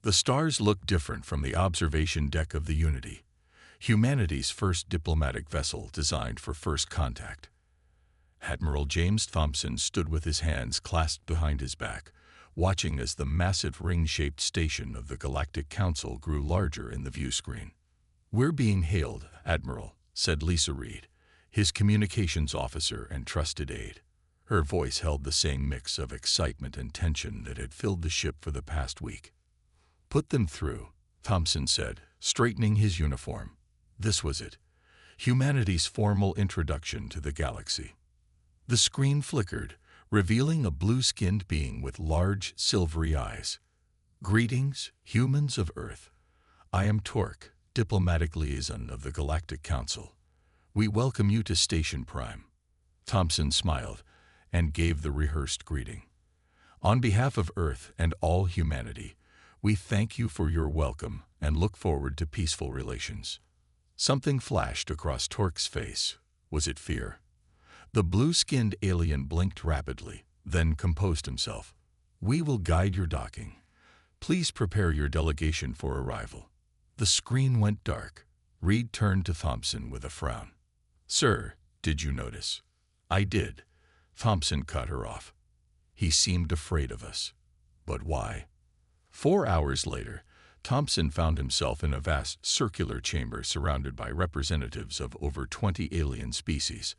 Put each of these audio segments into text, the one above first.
The stars looked different from the observation deck of the Unity, humanity's first diplomatic vessel designed for first contact. Admiral James Thompson stood with his hands clasped behind his back, watching as the massive ring-shaped station of the Galactic Council grew larger in the view screen. "We're being hailed, Admiral," said Lisa Reed, his communications officer and trusted aide. Her voice held the same mix of excitement and tension that had filled the ship for the past week. "Put them through," Thompson said, straightening his uniform. This was it, humanity's formal introduction to the galaxy. The screen flickered, revealing a blue-skinned being with large, silvery eyes. "Greetings, humans of Earth. I am Torque, diplomatic liaison of the Galactic Council. We welcome you to Station Prime." Thompson smiled and gave the rehearsed greeting. "On behalf of Earth and all humanity, we thank you for your welcome and look forward to peaceful relations." Something flashed across Torque's face. Was it fear? The blue-skinned alien blinked rapidly, then composed himself. "We will guide your docking. Please prepare your delegation for arrival." The screen went dark. Reed turned to Thompson with a frown. "Sir, did you notice?" "I did." Thompson cut her off. "He seemed afraid of us. But why?" 4 hours later, Thompson found himself in a vast circular chamber surrounded by representatives of over 20 alien species.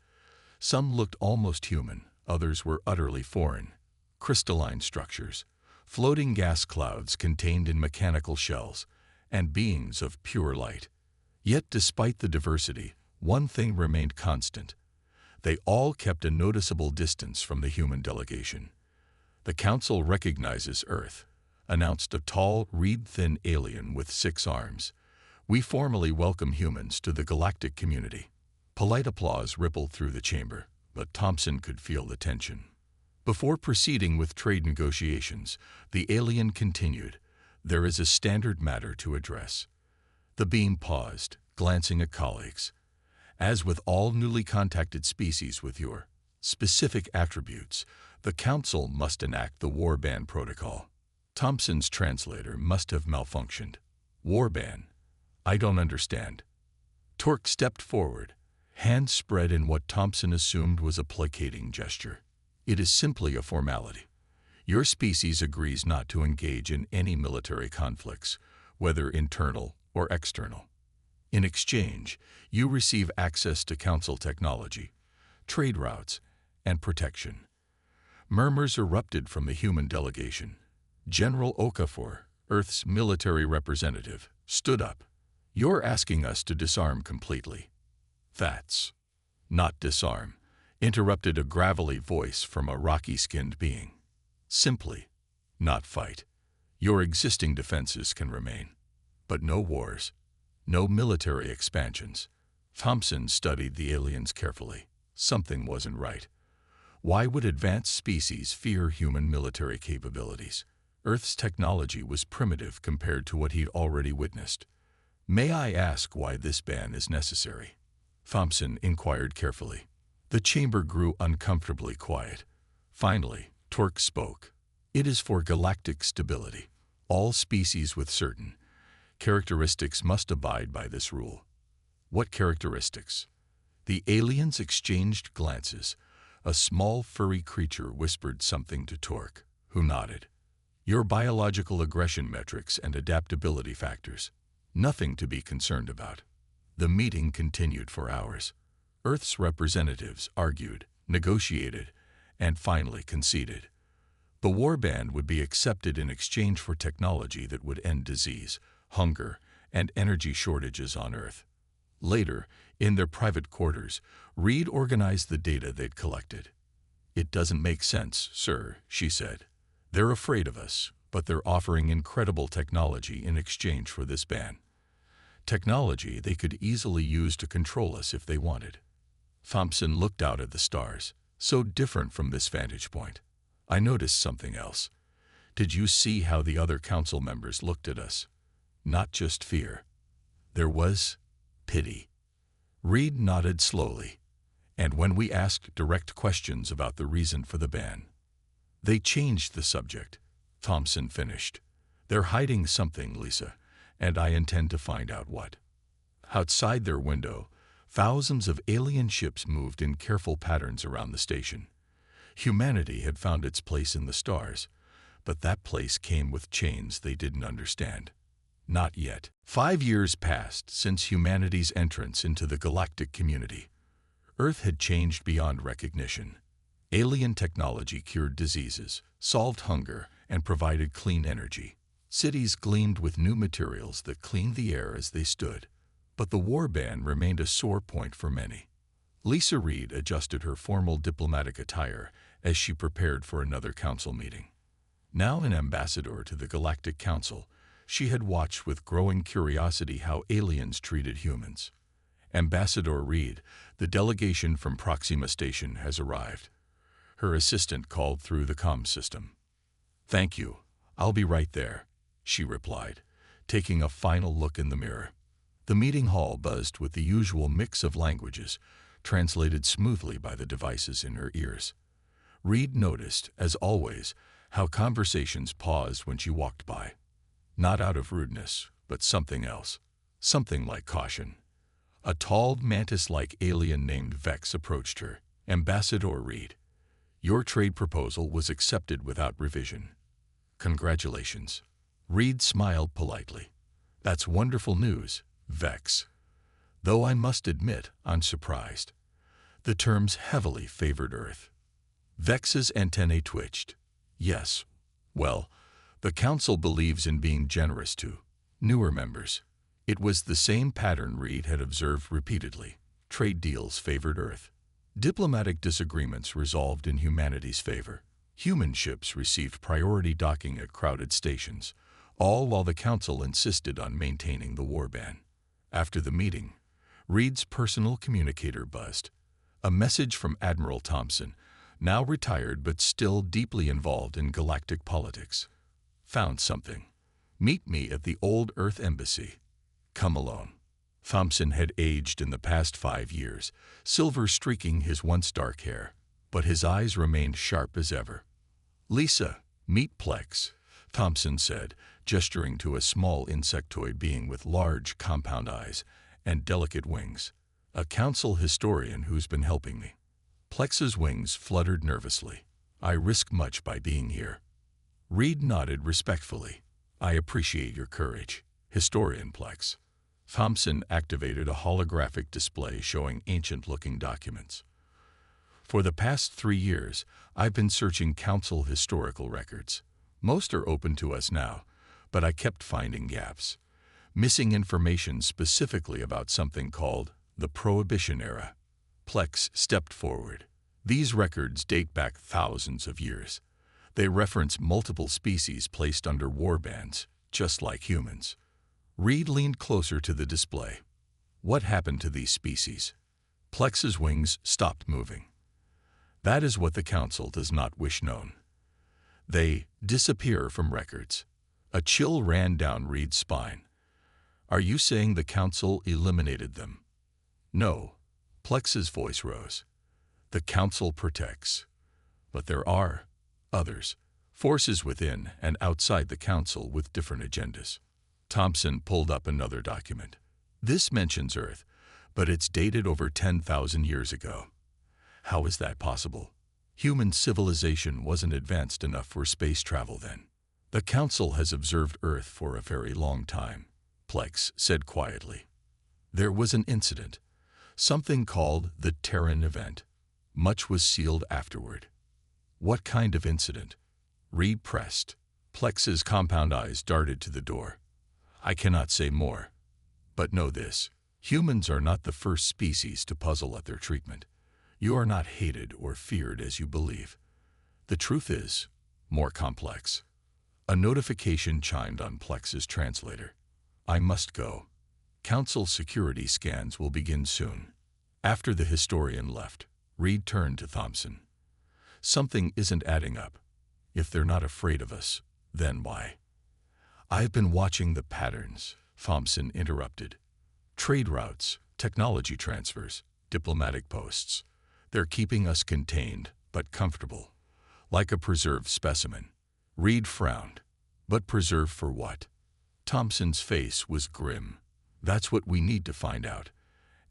Some looked almost human, others were utterly foreign. Crystalline structures, floating gas clouds contained in mechanical shells, and beings of pure light. Yet despite the diversity, one thing remained constant. They all kept a noticeable distance from the human delegation. "The Council recognizes Earth," announced a tall, reed-thin alien with 6 arms. "We formally welcome humans to the galactic community." Polite applause rippled through the chamber, but Thompson could feel the tension. Before proceeding with trade negotiations, the alien continued, "There is a standard matter to address." The beam paused, glancing at colleagues. "As with all newly contacted species with your specific attributes, the Council must enact the Warband Protocol." Thompson's translator must have malfunctioned. "Warband? I don't understand." Torque stepped forward, hands spread in what Thompson assumed was a placating gesture. "It is simply a formality. Your species agrees not to engage in any military conflicts, whether internal or external. In exchange, you receive access to Council technology, trade routes, and protection." Murmurs erupted from the human delegation. General Okafor, Earth's military representative, stood up. "You're asking us to disarm completely." "That's not disarm," interrupted a gravelly voice from a rocky-skinned being. "Simply not fight. Your existing defenses can remain. But no wars, no military expansions." Thompson studied the aliens carefully. Something wasn't right. Why would advanced species fear human military capabilities? Earth's technology was primitive compared to what he'd already witnessed. "May I ask why this ban is necessary?" Thompson inquired carefully. The chamber grew uncomfortably quiet. Finally, Torque spoke. "It is for galactic stability. All species with certain characteristics must abide by this rule." "What characteristics?" The aliens exchanged glances. A small, furry creature whispered something to Torque, who nodded. "Your biological aggression metrics and adaptability factors. Nothing to be concerned about." The meeting continued for hours. Earth's representatives argued, negotiated, and finally conceded. The warband would be accepted in exchange for technology that would end disease, hunger, and energy shortages on Earth. Later, in their private quarters, Reed organized the data they'd collected. "It doesn't make sense, sir," she said. "They're afraid of us, but they're offering incredible technology in exchange for this ban. Technology they could easily use to control us if they wanted." Thompson looked out at the stars, so different from this vantage point. "I noticed something else. Did you see how the other council members looked at us? Not just fear. There was pity." Reed nodded slowly. "And when we asked direct questions about the reason for the ban, they changed the subject," Thompson finished. They're hiding something, Lisa, and I intend to find out what. Outside their window, thousands of alien ships moved in careful patterns around the station. Humanity had found its place in the stars, but that place came with chains they didn't understand. Not yet. 5 years passed since humanity's entrance into the galactic community. Earth had changed beyond recognition. Alien technology cured diseases, solved hunger, and provided clean energy. Cities gleamed with new materials that cleaned the air as they stood. But the war ban remained a sore point for many. Lisa Reed adjusted her formal diplomatic attire as she prepared for another council meeting. Now an ambassador to the Galactic Council, she had watched with growing curiosity how aliens treated humans. Ambassador Reed, the delegation from Proxima Station has arrived. Her assistant called through the comm system. "Thank you. I'll be right there," she replied, taking a final look in the mirror. The meeting hall buzzed with the usual mix of languages, translated smoothly by the devices in her ears. Reed noticed, as always, how conversations paused when she walked by. Not out of rudeness, but something else. Something like caution. A tall, mantis-like alien named Vex approached her. "Ambassador Reed, your trade proposal was accepted without revision. Congratulations." Reed smiled politely. "That's wonderful news, Vex. Though I must admit, I'm surprised. The terms heavily favored Earth." Vex's antennae twitched. "Yes. Well, the Council believes in being generous to newer members." It was the same pattern Reed had observed repeatedly. Trade deals favored Earth. Diplomatic disagreements resolved in humanity's favor. Human ships received priority docking at crowded stations, all while the Council insisted on maintaining the war ban. After the meeting, Reed's personal communicator buzzed. A message from Admiral Thompson, now retired but still deeply involved in galactic politics. "Found something. Meet me at the old Earth Embassy. Come alone." Thompson had aged in the past 5 years, silver streaking his once dark hair, but his eyes remained sharp as ever. "Lisa, meet Plex," Thompson said, gesturing to a small insectoid being with large, compound eyes and delicate wings. "A council historian who's been helping me." Plex's wings fluttered nervously. "I risk much by being here." Reed nodded respectfully. "I appreciate your courage, Historian Plex." Thompson activated a holographic display showing ancient-looking documents. "For the past 3 years, I've been searching council historical records. Most are open to us now, but I kept finding gaps. Missing information specifically about something called the Prohibition Era." Plex stepped forward. "These records date back thousands of years. They reference multiple species placed under war bans, just like humans." Reed leaned closer to the display. "What happened to these species?" Plex's wings stopped moving. "That is what the Council does not wish known. They disappear from records." A chill ran down Reed's spine. "Are you saying the Council eliminated them?" "No." Plex's voice rose. "The Council protects. But there are others, forces within and outside the Council with different agendas." Thompson pulled up another document. "This mentions Earth, but it's dated over 10,000 years ago. How is that possible? Human civilization wasn't advanced enough for space travel then." "The Council has observed Earth for a very long time," Plex said quietly. "There was an incident, something called the Terran event. Much was sealed afterward." "What kind of incident?" Reed pressed. Plex's compound eyes darted to the door. "I cannot say more. But know this. Humans are not the first species to puzzle at their treatment. You are not hated or feared as you believe. The truth is more complex." A notification chimed on Plex's translator. "I must go. Council security scans will begin soon." After the historian left, Reed turned to Thompson. "Something isn't adding up. If they're not afraid of us, then why?" "I've been watching the patterns," Thompson interrupted. "Trade routes, technology transfers, diplomatic posts. They're keeping us contained, but comfortable, like a preserved specimen." Reed frowned. But preserve for what? Thompson's face was grim. That's what we need to find out.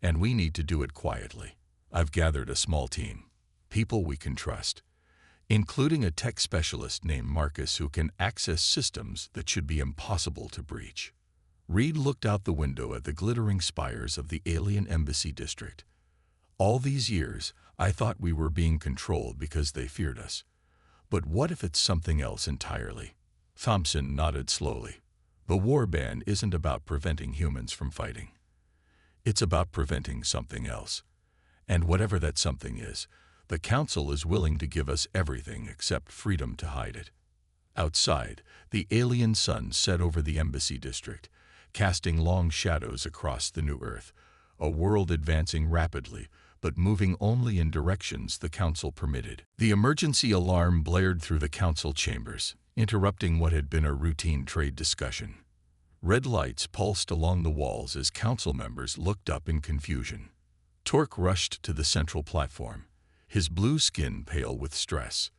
And we need to do it quietly. I've gathered a small team. People we can trust. Including a tech specialist named Marcus who can access systems that should be impossible to breach. Reed looked out the window at the glittering spires of the alien embassy district. All these years, I thought we were being controlled because they feared us. But what if it's something else entirely? Thompson nodded slowly. The war ban isn't about preventing humans from fighting. It's about preventing something else. And whatever that something is, the Council is willing to give us everything except freedom to hide it. Outside, the alien sun set over the embassy district, casting long shadows across the new Earth, a world advancing rapidly, but moving only in directions the Council permitted. The emergency alarm blared through the Council chambers, interrupting what had been a routine trade discussion. Red lights pulsed along the walls as Council members looked up in confusion. Torque rushed to the central platform, his blue skin pale with stress.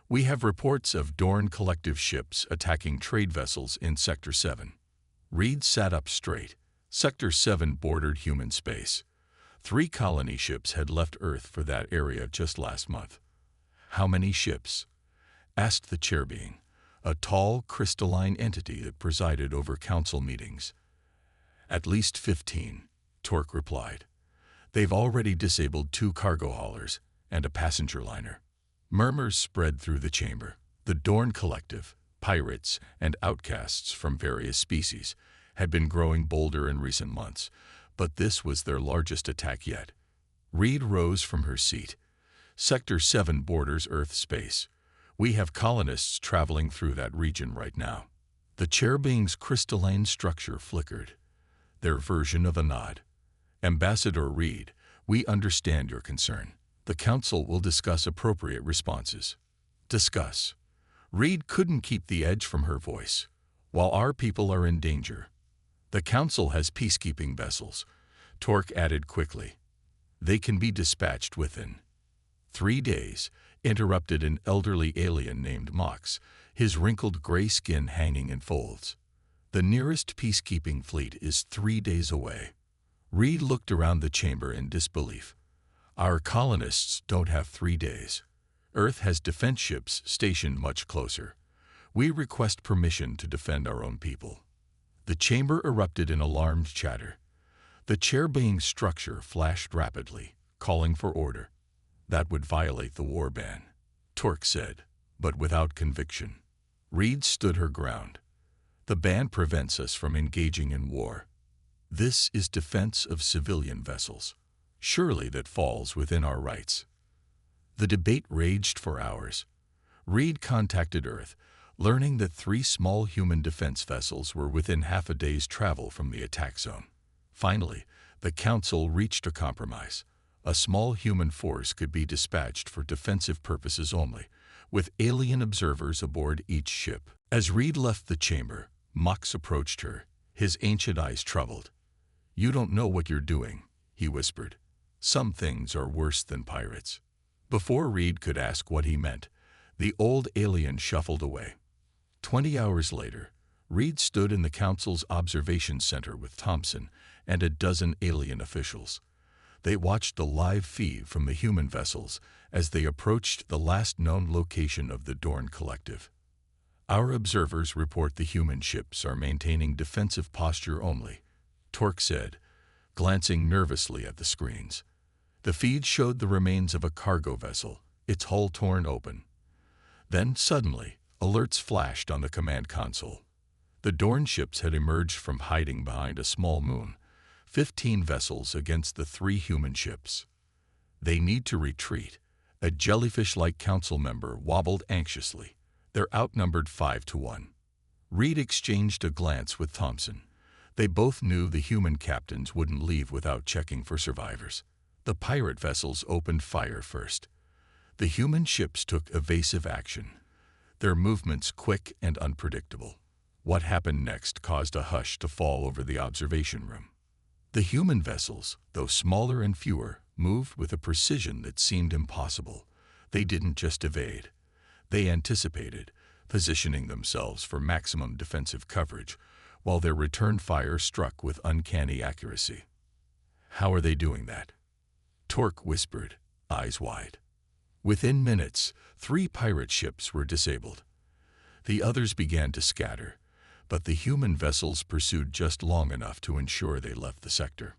We have reports of Dorn collective ships attacking trade vessels in Sector 7. Reed sat up straight. Sector 7 bordered human space. 3 colony ships had left Earth for that area just last month. How many ships? Asked the chair being, a tall, crystalline entity that presided over council meetings. At least 15, Torque replied. They've already disabled 2 cargo haulers and a passenger liner. Murmurs spread through the chamber. The Dorn Collective, pirates and outcasts from various species, had been growing bolder in recent months, but this was their largest attack yet. Reed rose from her seat. Sector 7 borders Earth space. We have colonists traveling through that region right now. The chair being's crystalline structure flickered. Their version of a nod. Ambassador Reed, we understand your concern. The Council will discuss appropriate responses. Discuss. Reed couldn't keep the edge from her voice. While our people are in danger. The Council has peacekeeping vessels, Torque added quickly. They can be dispatched within 3 days, interrupted an elderly alien named Mox, his wrinkled gray skin hanging in folds. The nearest peacekeeping fleet is 3 days away. Reed looked around the chamber in disbelief. Our colonists don't have 3 days. Earth has defense ships stationed much closer. We request permission to defend our own people. The chamber erupted in alarmed chatter. The chair being's structure flashed rapidly, calling for order. That would violate the war ban, Torque said, but without conviction. Reed stood her ground. The ban prevents us from engaging in war. This is defense of civilian vessels. Surely that falls within our rights. The debate raged for hours. Reed contacted Earth, learning that 3 small human defense vessels were within half a day's travel from the attack zone. Finally, the Council reached a compromise. A small human force could be dispatched for defensive purposes only, with alien observers aboard each ship. As Reed left the chamber, Mox approached her, his ancient eyes troubled. "You don't know what you're doing," he whispered. "Some things are worse than pirates." Before Reed could ask what he meant, the old alien shuffled away. 20 hours later, Reed stood in the Council's observation center with Thompson and a dozen alien officials. They watched the live feed from the human vessels as they approached the last known location of the Dorn Collective. Our observers report the human ships are maintaining defensive posture only, Torque said, glancing nervously at the screens. The feed showed the remains of a cargo vessel, its hull torn open. Then, suddenly, alerts flashed on the command console. The Dorn ships had emerged from hiding behind a small moon, 15 vessels against the 3 human ships. They need to retreat. A jellyfish-like council member wobbled anxiously. They're outnumbered 5-1. Reed exchanged a glance with Thompson. They both knew the human captains wouldn't leave without checking for survivors. The pirate vessels opened fire first. The human ships took evasive action, their movements quick and unpredictable. What happened next caused a hush to fall over the observation room. The human vessels, though smaller and fewer, moved with a precision that seemed impossible. They didn't just evade. They anticipated. positioning themselves for maximum defensive coverage, while their return fire struck with uncanny accuracy. "How are they doing that?" Torque whispered, eyes wide. Within minutes, 3 pirate ships were disabled. The others began to scatter, but the human vessels pursued just long enough to ensure they left the sector.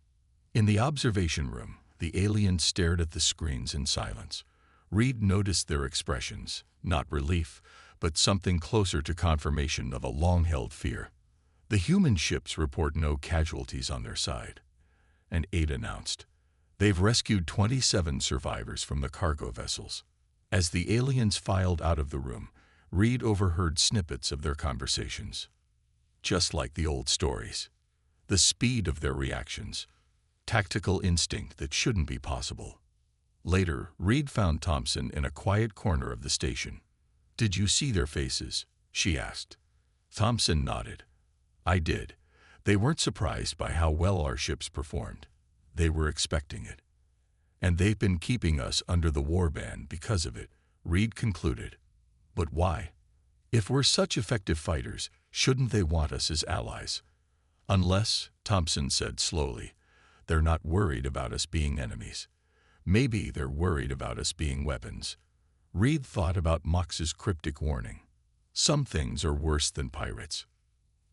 In the observation room, the aliens stared at the screens in silence. Reed noticed their expressions, not relief, but something closer to confirmation of a long-held fear. "The human ships report no casualties on their side," and Aid announced. "They've rescued 27 survivors from the cargo vessels." As the aliens filed out of the room, Reed overheard snippets of their conversations. Just like the old stories. The speed of their reactions. Tactical instinct that shouldn't be possible. Later, Reed found Thompson in a quiet corner of the station. "Did you see their faces?" she asked. Thompson nodded. "I did. They weren't surprised by how well our ships performed. They were expecting it. And they've been keeping us under the war ban because of it," Reed concluded. "But why? If we're such effective fighters, shouldn't they want us as allies?" "Unless," Thompson said slowly, "they're not worried about us being enemies. Maybe they're worried about us being weapons." Reed thought about Mox's cryptic warning. Some things are worse than pirates.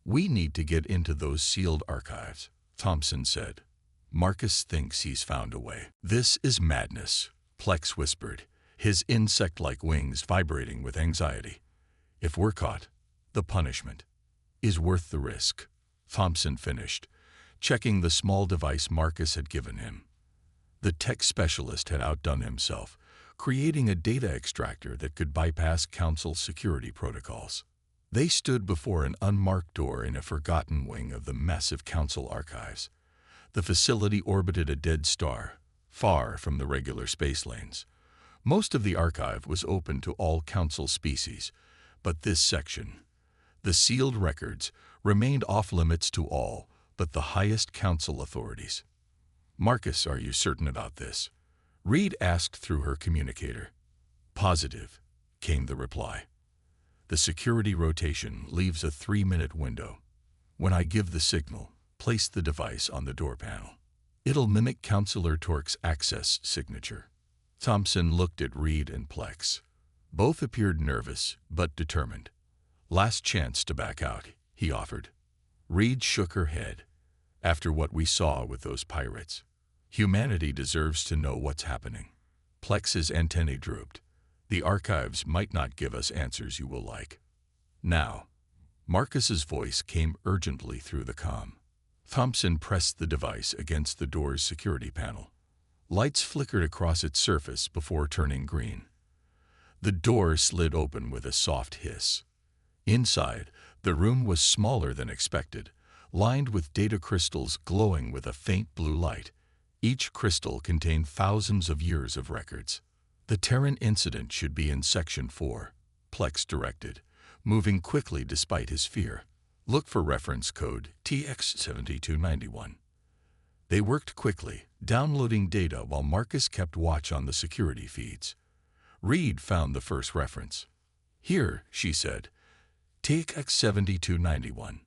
"We need to get into those sealed archives," Thompson said. "Marcus thinks he's found a way." "This is madness," Plex whispered, his insect-like wings vibrating with anxiety. "If we're caught, the punishment is worth the risk," Thompson finished, checking the small device Marcus had given him. The tech specialist had outdone himself, creating a data extractor that could bypass Council security protocols. They stood before an unmarked door in a forgotten wing of the massive Council archives. The facility orbited a dead star, far from the regular space lanes. Most of the archive was open to all Council species, but this section, the sealed records, remained off-limits to all but the highest Council authorities. "Marcus, are you certain about this?" Reed asked through her communicator. "Positive," came the reply. "The security rotation leaves a 3-minute window. When I give the signal, place the device on the door panel. It'll mimic Counselor Torque's access signature." Thompson looked at Reed and Plex. Both appeared nervous, but determined. "Last chance to back out," he offered. Reed shook her head. "After what we saw with those pirates, humanity deserves to know what's happening." Plex's antennae drooped. "The archives might not give us answers you will like." "Now." Marcus's voice came urgently through the comm. Thompson pressed the device against the door's security panel. Lights flickered across its surface before turning green. The door slid open with a soft hiss. Inside, the room was smaller than expected, lined with data crystals glowing with a faint blue light. Each crystal contained thousands of years of records. "The Terran incident should be in Section 4, Plex directed, moving quickly despite his fear. "Look for reference code TX7291. They worked quickly, downloading data while Marcus kept watch on the security feeds. Reed found the first reference. "Here," she said, TX7291.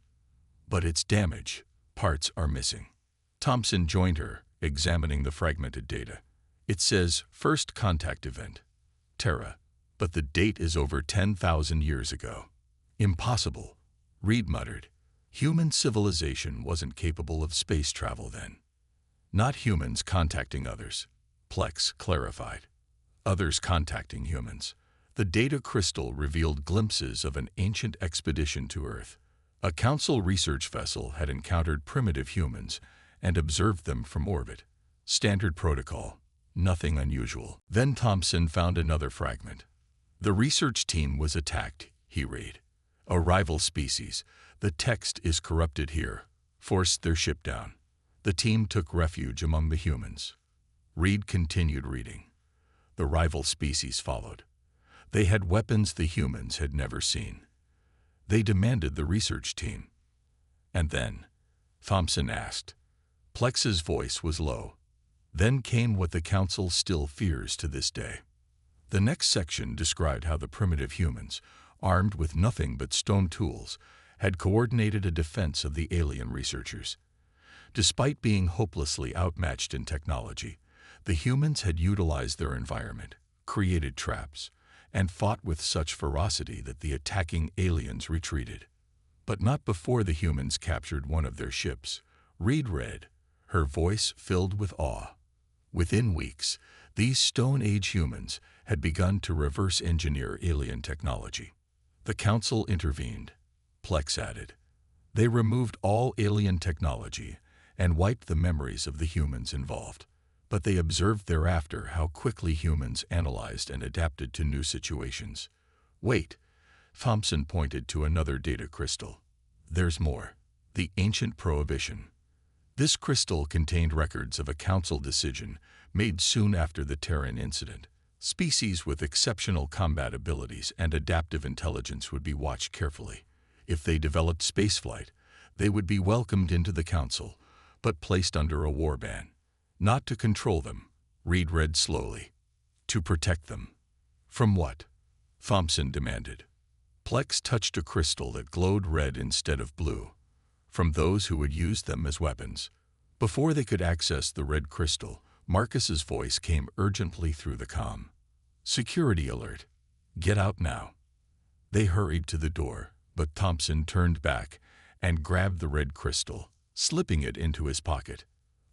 "But it's damaged. Parts are missing." Thompson joined her, examining the fragmented data. "It says first contact event, Terra, but the date is over 10,000 years ago." "Impossible," Reed muttered. "Human civilization wasn't capable of space travel then." "Not humans contacting others," Plex clarified. "Others contacting humans." The data crystal revealed glimpses of an ancient expedition to Earth. A Council research vessel had encountered primitive humans and observed them from orbit. Standard protocol, nothing unusual. Then Thompson found another fragment. "The research team was attacked," he read. "A rival species, the text is corrupted here, forced their ship down. The team took refuge among the humans." Reed continued reading. The rival species followed. They had weapons the humans had never seen. They demanded the research team. "And then?" Thompson asked. Plex's voice was low. "Then came what the Council still fears to this day." The next section described how the primitive humans, armed with nothing but stone tools, had coordinated a defense of the alien researchers. Despite being hopelessly outmatched in technology, the humans had utilized their environment, created traps, and fought with such ferocity that the attacking aliens retreated. But not before the humans captured one of their ships. Reed read, her voice filled with awe. Within weeks, these Stone Age humans had begun to reverse engineer alien technology. The Council intervened. Plex added. They removed all alien technology and wiped the memories of the humans involved. But they observed thereafter how quickly humans analyzed and adapted to new situations. Wait, Thompson pointed to another data crystal. There's more. The Ancient Prohibition. This crystal contained records of a council decision made soon after the Terran incident. Species with exceptional combat abilities and adaptive intelligence would be watched carefully. If they developed spaceflight, they would be welcomed into the council, but placed under a war ban. Not to control them, Reed read slowly. To protect them. From what? Thompson demanded. Plex touched a crystal that glowed red instead of blue. From those who would use them as weapons. Before they could access the red crystal, Marcus's voice came urgently through the comm. Security alert. Get out now. They hurried to the door, but Thompson turned back and grabbed the red crystal, slipping it into his pocket.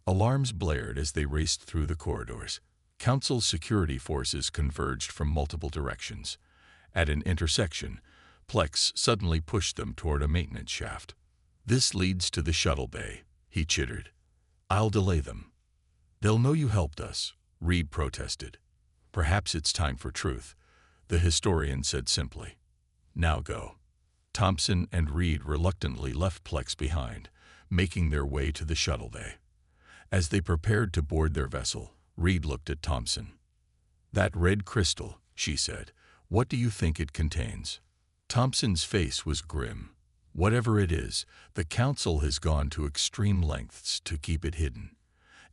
Alarms blared as they raced through the corridors. Council security forces converged from multiple directions. At an intersection, Plex suddenly pushed them toward a maintenance shaft. This leads to the shuttle bay, he chittered. I'll delay them. They'll know you helped us, Reed protested. Perhaps it's time for truth, the historian said simply. Now go. Thompson and Reed reluctantly left Plex behind, making their way to the shuttle bay. As they prepared to board their vessel, Reed looked at Thompson. That red crystal, she said. What do you think it contains? Thompson's face was grim. Whatever it is, the Council has gone to extreme lengths to keep it hidden.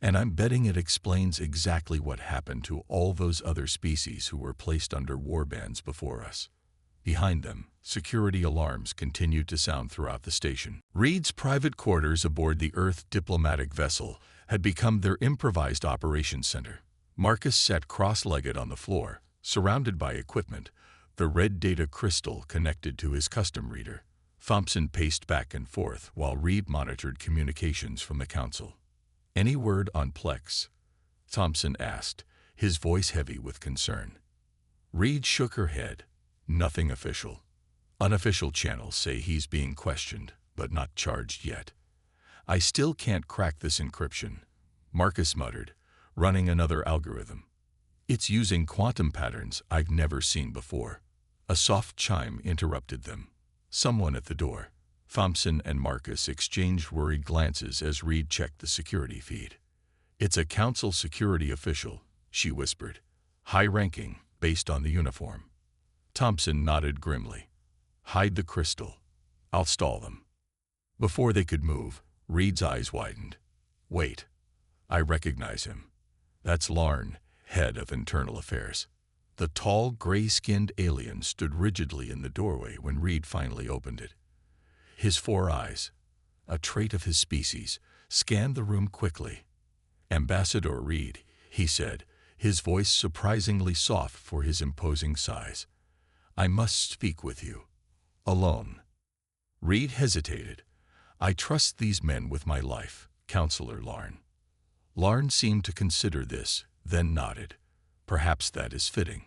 And I'm betting it explains exactly what happened to all those other species who were placed under war bans before us. Behind them, security alarms continued to sound throughout the station. Reed's private quarters aboard the Earth diplomatic vessel had become their improvised operations center. Marcus sat cross-legged on the floor, surrounded by equipment, the red data crystal connected to his custom reader. Thompson paced back and forth while Reed monitored communications from the Council. Any word on Plex? Thompson asked, his voice heavy with concern. Reed shook her head. Nothing official. Unofficial channels say he's being questioned, but not charged yet. I still can't crack this encryption, Marcus muttered, running another algorithm. It's using quantum patterns I've never seen before. A soft chime interrupted them. Someone at the door. Thompson and Marcus exchanged worried glances as Reed checked the security feed. It's a council security official, she whispered. High-ranking, based on the uniform. Thompson nodded grimly. Hide the crystal. I'll stall them. Before they could move, Reed's eyes widened. Wait. I recognize him. That's Larn, head of internal affairs. The tall, gray-skinned alien stood rigidly in the doorway when Reed finally opened it. His 4 eyes, a trait of his species, scanned the room quickly. Ambassador Reed, he said, his voice surprisingly soft for his imposing size. I must speak with you. Alone. Reed hesitated. I trust these men with my life, Counselor Larn. Larn seemed to consider this, then nodded. Perhaps that is fitting.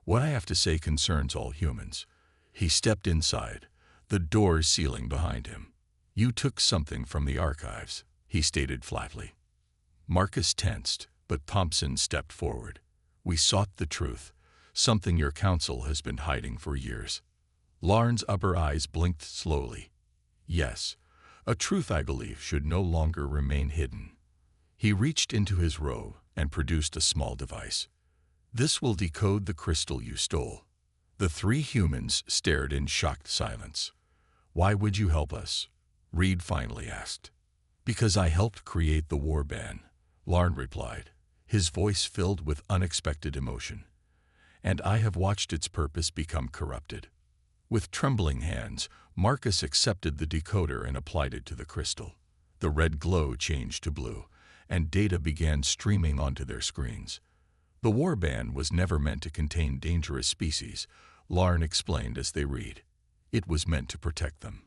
What I have to say concerns all humans. He stepped inside, the doors sealing behind him. You took something from the archives, he stated flatly. Marcus tensed, but Thompson stepped forward. We sought the truth, something your council has been hiding for years. Larn's upper eyes blinked slowly. Yes, a truth I believe should no longer remain hidden. He reached into his robe and produced a small device. This will decode the crystal you stole. The 3 humans stared in shocked silence. Why would you help us? Reed finally asked. Because I helped create the war ban, Larn replied, his voice filled with unexpected emotion. And I have watched its purpose become corrupted. With trembling hands, Marcus accepted the decoder and applied it to the crystal. The red glow changed to blue, and data began streaming onto their screens. The warband was never meant to contain dangerous species, Larn explained as they read. It was meant to protect them.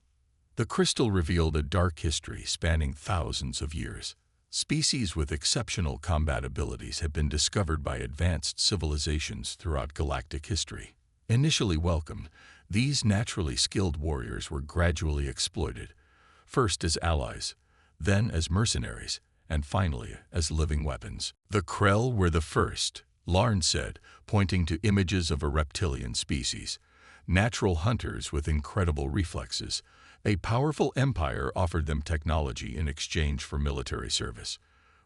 The crystal revealed a dark history spanning thousands of years. Species with exceptional combat abilities have been discovered by advanced civilizations throughout galactic history. Initially welcomed, these naturally skilled warriors were gradually exploited, first as allies, then as mercenaries, and finally as living weapons. The Krell were the first, Larn said, pointing to images of a reptilian species. Natural hunters with incredible reflexes. A powerful empire offered them technology in exchange for military service.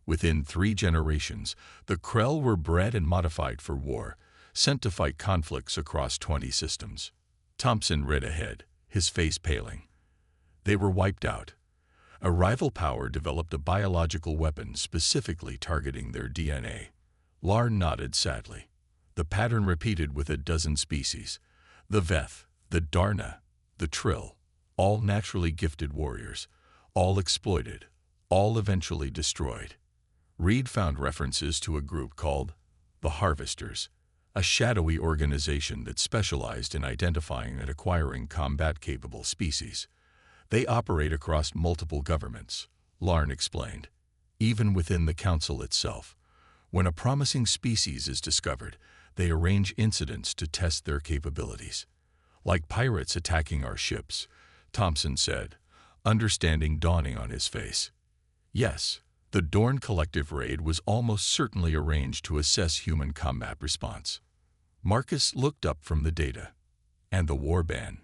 Within 3 generations, the Krell were bred and modified for war, sent to fight conflicts across 20 systems. Thompson read ahead, his face paling. They were wiped out. A rival power developed a biological weapon specifically targeting their DNA. Larn nodded sadly. The pattern repeated with a dozen species. The Veth, the Darna, the Trill, all naturally gifted warriors, all exploited, all eventually destroyed. Reed found references to a group called the Harvesters, a shadowy organization that specialized in identifying and acquiring combat-capable species. They operate across multiple governments, Larn explained, even within the Council itself. When a promising species is discovered, they arrange incidents to test their capabilities. Like pirates attacking our ships, Thompson said, understanding dawning on his face. Yes, the Dorn Collective raid was almost certainly arranged to assess human combat response. Marcus looked up from the data. And the warband,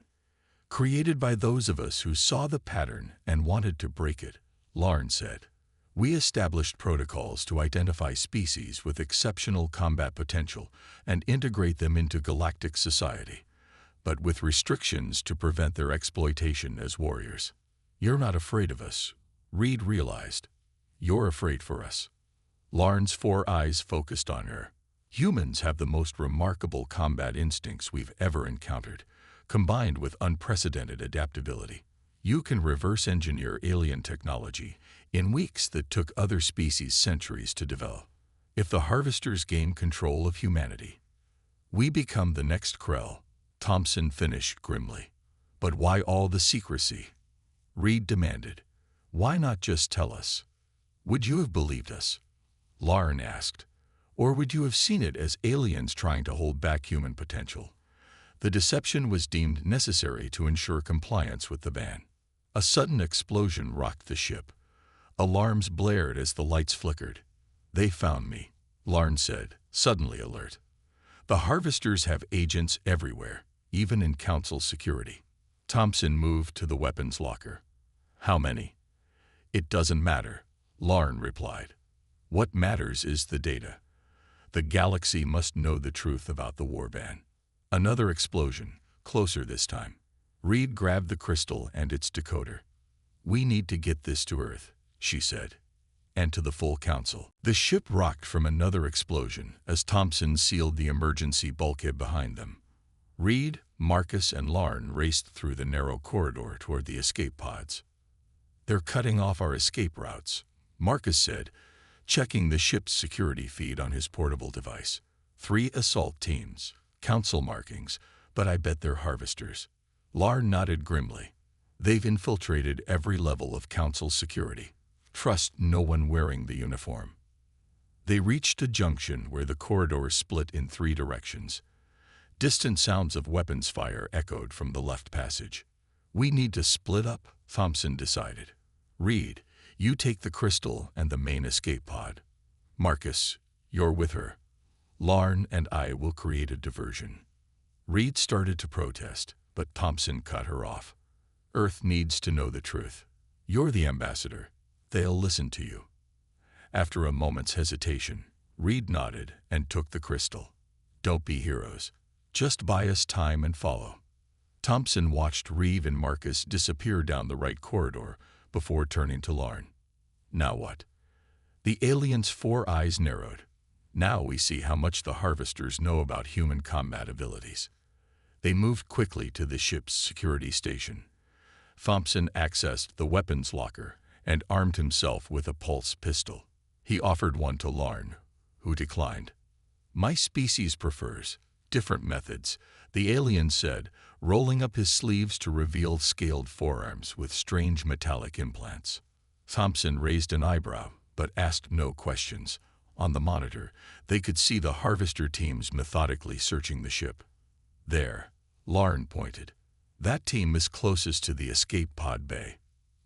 created by those of us who saw the pattern and wanted to break it, Larn said. We established protocols to identify species with exceptional combat potential and integrate them into galactic society, but with restrictions to prevent their exploitation as warriors. You're not afraid of us, Reed realized. You're afraid for us. Larn's 4 eyes focused on her. Humans have the most remarkable combat instincts we've ever encountered, combined with unprecedented adaptability. You can reverse engineer alien technology in weeks that took other species centuries to develop. If the Harvesters gain control of humanity, we become the next Krell, Thompson finished grimly. But why all the secrecy? Reed demanded. Why not just tell us? Would you have believed us? Larn asked. Or would you have seen it as aliens trying to hold back human potential? The deception was deemed necessary to ensure compliance with the ban. A sudden explosion rocked the ship. Alarms blared as the lights flickered. They found me, Larn said, suddenly alert. The Harvesters have agents everywhere, even in Council security. Thompson moved to the weapons locker. How many? It doesn't matter, Larn replied. What matters is the data. The galaxy must know the truth about the warband. Another explosion, closer this time. Reed grabbed the crystal and its decoder. We need to get this to Earth, she said, and to the full Council. The ship rocked from another explosion as Thompson sealed the emergency bulkhead behind them. Reed, Marcus, and Larn raced through the narrow corridor toward the escape pods. They're cutting off our escape routes, Marcus said, checking the ship's security feed on his portable device. 3 assault teams, Council markings, but I bet they're Harvesters. Larn nodded grimly. They've infiltrated every level of Council security. Trust no one wearing the uniform. They reached a junction where the corridor split in 3 directions. Distant sounds of weapons fire echoed from the left passage. We need to split up, Thompson decided. Reed, you take the crystal and the main escape pod. Marcus, you're with her. Larn and I will create a diversion. Reed started to protest, but Thompson cut her off. Earth needs to know the truth. You're the ambassador. They'll listen to you. After a moment's hesitation, Reed nodded and took the crystal. Don't be heroes. Just buy us time and follow. Thompson watched Reed and Marcus disappear down the right corridor before turning to Larn. Now what? The alien's 4 eyes narrowed. Now we see how much the Harvesters know about human combat abilities. They moved quickly to the ship's security station. Thompson accessed the weapons locker and armed himself with a pulse pistol. He offered one to Larn, who declined. "My species prefers different methods," the alien said, rolling up his sleeves to reveal scaled forearms with strange metallic implants. Thompson raised an eyebrow, but asked no questions. On the monitor, they could see the harvester teams methodically searching the ship. "There," Larn pointed. "That team is closest to the escape pod bay.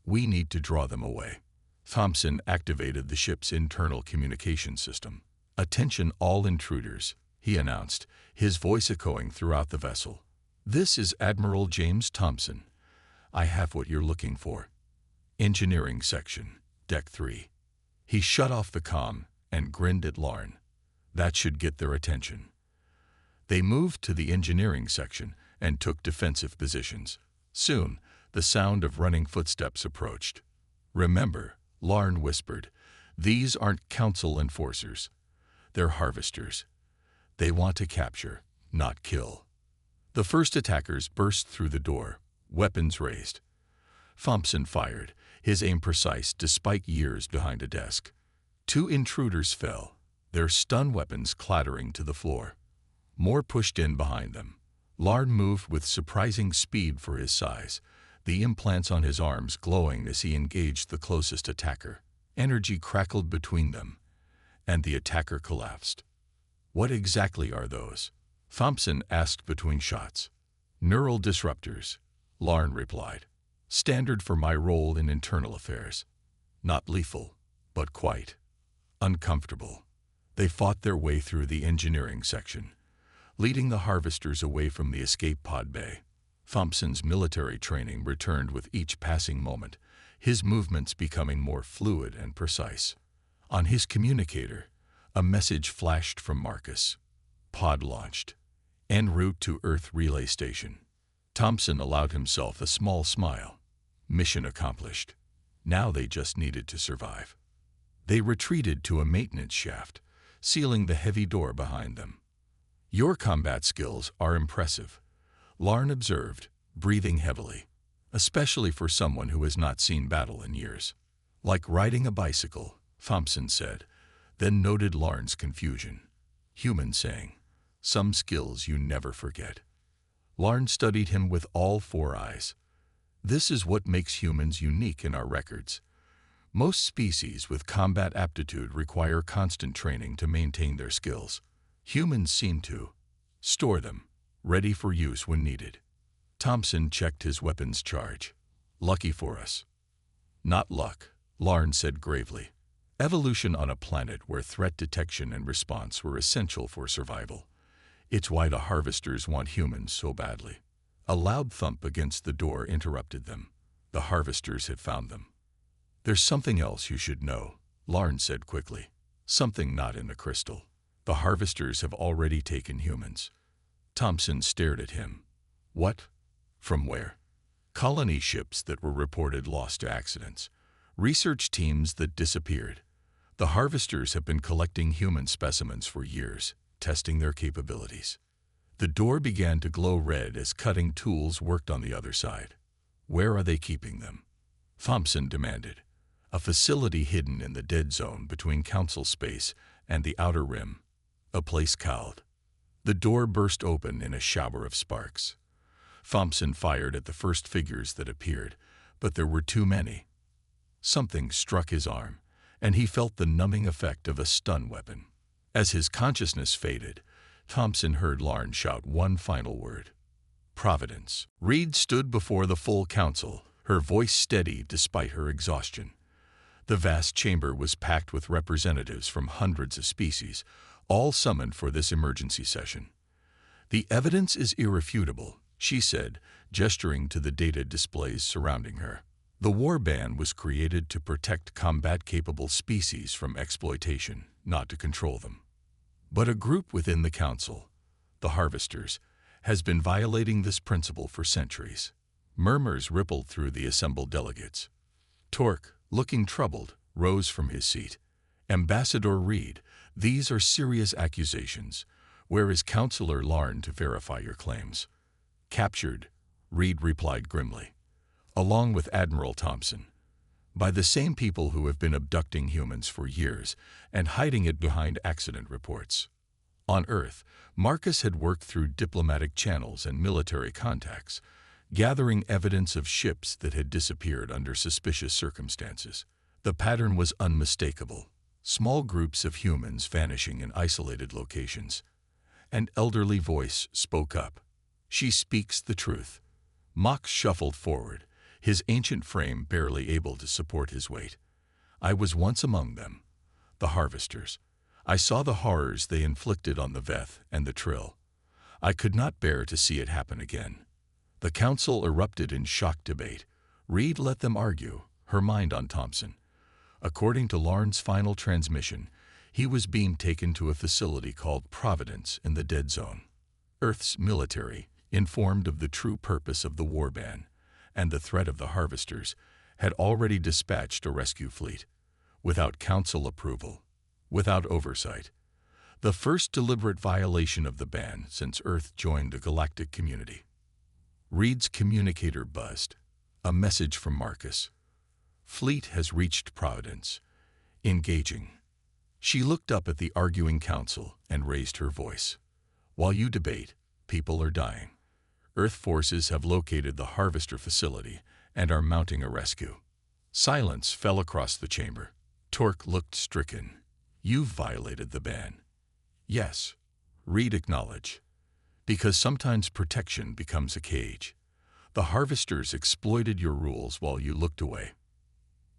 We need to draw them away." Thompson activated the ship's internal communication system. "Attention all intruders," he announced, his voice echoing throughout the vessel. "This is Admiral James Thompson. I have what you're looking for. Engineering section, Deck 3. He shut off the comm and grinned at Larn. That should get their attention. They moved to the engineering section and took defensive positions. Soon, the sound of running footsteps approached. "Remember," Larn whispered, "these aren't council enforcers. They're harvesters. They want to capture, not kill." The first attackers burst through the door, weapons raised. Thompson fired, his aim precise despite years behind a desk. 2 intruders fell, their stun weapons clattering to the floor. More pushed in behind them. Larn moved with surprising speed for his size, the implants on his arms glowing as he engaged the closest attacker. Energy crackled between them, and the attacker collapsed. "What exactly are those?" Thompson asked between shots. "Neural disruptors," Larn replied. "Standard for my role in internal affairs. Not lethal, but quite uncomfortable." They fought their way through the engineering section, leading the harvesters away from the escape pod bay. Thompson's military training returned with each passing moment, his movements becoming more fluid and precise. On his communicator, a message flashed from Marcus. "Pod launched. En route to Earth Relay Station." Thompson allowed himself a small smile. Mission accomplished. Now they just needed to survive. They retreated to a maintenance shaft, sealing the heavy door behind them. "Your combat skills are impressive," Larn observed, breathing heavily, "especially for someone who has not seen battle in years." "Like riding a bicycle," Thompson said, then noted Larn's confusion. Human saying, "Some skills you never forget." Larn studied him with all 4 eyes. "This is what makes humans unique in our records. Most species with combat aptitude require constant training to maintain their skills. Humans seem to store them, ready for use when needed." Thompson checked his weapons charge. "Lucky for us." "Not luck," Larn said gravely. "Evolution on a planet where threat detection and response were essential for survival. It's why the harvesters want humans so badly." A loud thump against the door interrupted them. The harvesters had found them. "There's something else you should know," Larn said quickly. "Something not in the crystal. The harvesters have already taken humans." Thompson stared at him. "What? From where?" "Colony ships that were reported lost to accidents. Research teams that disappeared. The harvesters have been collecting human specimens for years, testing their capabilities." The door began to glow red as cutting tools worked on the other side. "Where are they keeping them?" Thompson demanded. "A facility hidden in the dead zone between Council space and the Outer Rim." A place called. The door burst open in a shower of sparks. Thompson fired at the first figures that appeared, but there were too many. Something struck his arm, and he felt the numbing effect of a stun weapon. As his consciousness faded, Thompson heard Larn shout one final word. "Providence." Reed stood before the full council, her voice steady despite her exhaustion. The vast chamber was packed with representatives from hundreds of species, all summoned for this emergency session. "The evidence is irrefutable," she said, gesturing to the data displays surrounding her. "The war ban was created to protect combat-capable species from exploitation, not to control them. But a group within the Council, the Harvesters, has been violating this principle for centuries." Murmurs rippled through the assembled delegates. Torque, looking troubled, rose from his seat. "Ambassador Reed, these are serious accusations. Where is Counselor Larn to verify your claims?" Captured, Reed replied grimly, along with Admiral Thompson, by the same people who have been abducting humans for years and hiding it behind accident reports. On Earth, Marcus had worked through diplomatic channels and military contacts, gathering evidence of ships that had disappeared under suspicious circumstances. The pattern was unmistakable: small groups of humans vanishing in isolated locations. An elderly voice spoke up. "She speaks the truth." Mox shuffled forward, his ancient frame barely able to support his weight. "I was once among them, the Harvesters. I saw the horrors they inflicted on the Veth and the Trill. I could not bear to see it happen again." The council erupted in shocked debate. Reed let them argue, her mind on Thompson. According to Larn's final transmission, he was being taken to a facility called Providence in the Dead Zone. Earth's military, informed of the true purpose of the war ban and the threat of the Harvesters, had already dispatched a rescue fleet, without council approval, without oversight. The first deliberate violation of the ban since Earth joined the galactic community. Reed's communicator buzzed. A message from Marcus. "Fleet has reached Providence. Engaging." She looked up at the arguing council and raised her voice. "While you debate, people are dying. Earth forces have located the Harvester facility and are mounting a rescue." Silence fell across the chamber. Torque looked stricken. "You've violated the ban." "Yes," Reed acknowledged. "Because sometimes protection becomes a cage. The Harvesters exploited your rules while you looked away."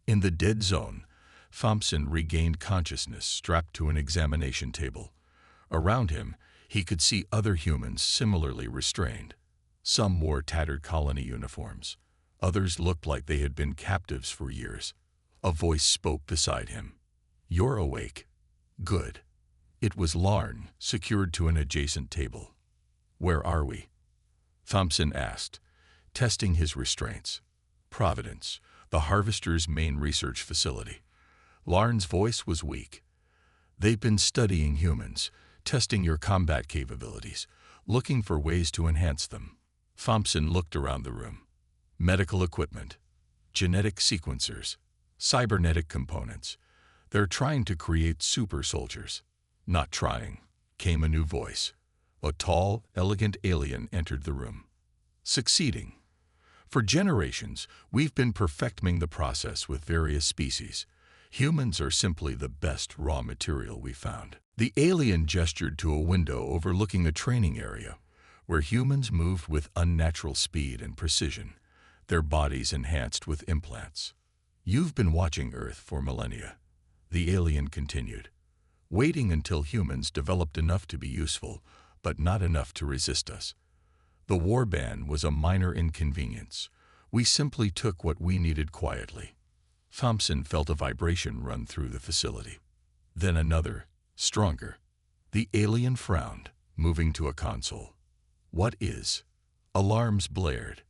In the dead zone, Thompson regained consciousness strapped to an examination table. Around him, he could see other humans similarly restrained. Some wore tattered colony uniforms. Others looked like they had been captives for years. A voice spoke beside him. "You're awake. Good." It was Larn, secured to an adjacent table. "Where are we?" Thompson asked, testing his restraints. "Providence, the Harvester's main research facility." Larn's voice was weak. "They've been studying humans, testing your combat capabilities, looking for ways to enhance them." Thompson looked around the room. Medical equipment, genetic sequencers, cybernetic components. "They're trying to create super soldiers." "Not trying," came a new voice. A tall, elegant alien entered the room. "Succeeding. For generations, we've been perfecting the process with various species. Humans are simply the best raw material we found." The alien gestured to a window overlooking a training area, where humans moved with unnatural speed and precision, their bodies enhanced with implants. "You've been watching Earth for millennia," the alien continued, "waiting until humans developed enough to be useful, but not enough to resist us. The war ban was a minor inconvenience. We simply took what we needed quietly." Thompson felt a vibration run through the facility. Then another, stronger. The alien frowned, moving to a console. "What is?" Alarms blared.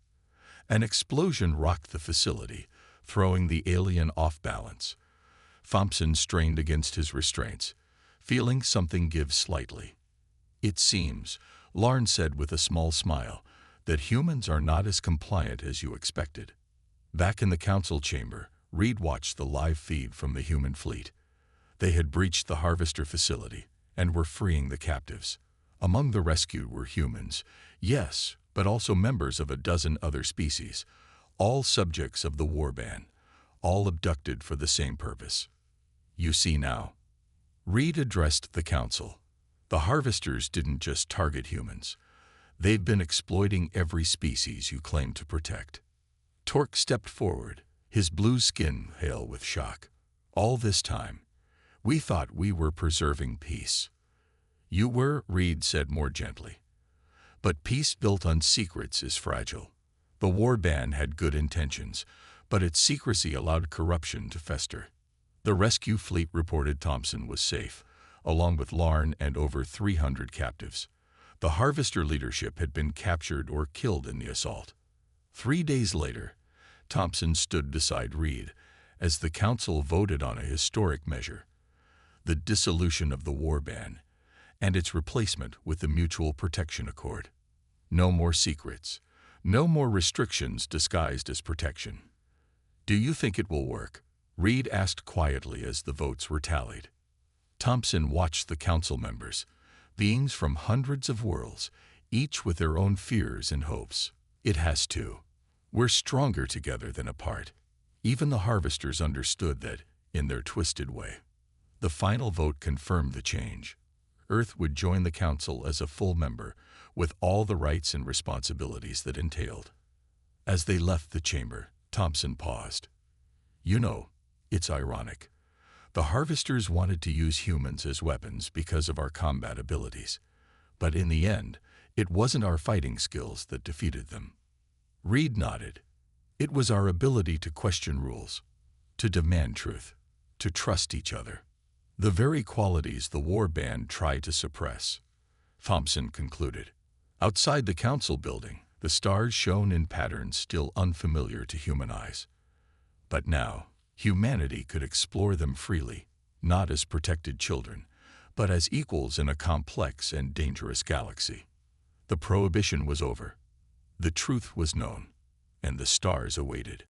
An explosion rocked the facility, throwing the alien off balance. Thompson strained against his restraints, feeling something give slightly. "It seems," Larn said with a small smile, "that humans are not as compliant as you expected." Back in the council chamber, Reed watched the live feed from the human fleet. They had breached the Harvester facility and were freeing the captives. Among the rescued were humans, yes, but also members of a dozen other species, all subjects of the war ban, all abducted for the same purpose. "You see now." Reed addressed the council. "The Harvesters didn't just target humans. They've been exploiting every species you claim to protect." Torque stepped forward, his blue skin pale with shock. "All this time, we thought we were preserving peace." "You were," Reed said more gently. "But peace built on secrets is fragile. The war ban had good intentions, but its secrecy allowed corruption to fester." The rescue fleet reported Thompson was safe, along with Larn and over 300 captives. The Harvester leadership had been captured or killed in the assault. 3 days later, Thompson stood beside Reed as the council voted on a historic measure: the dissolution of the war ban and its replacement with the Mutual Protection Accord. No more secrets. No more restrictions disguised as protection. Do you think it will work? Reed asked quietly as the votes were tallied. Thompson watched the council members, beings from hundreds of worlds, each with their own fears and hopes. It has to. We're stronger together than apart. Even the harvesters understood that, in their twisted way. The final vote confirmed the change. Earth would join the council as a full member, with all the rights and responsibilities that entailed. As they left the chamber, Thompson paused. You know, it's ironic. The harvesters wanted to use humans as weapons because of our combat abilities. But in the end, it wasn't our fighting skills that defeated them. Reed nodded. It was our ability to question rules, to demand truth, to trust each other. The very qualities the war band tried to suppress. Thompson concluded. Outside the council building, the stars shone in patterns still unfamiliar to human eyes. But now, humanity could explore them freely, not as protected children, but as equals in a complex and dangerous galaxy. The prohibition was over. The truth was known, and the stars awaited.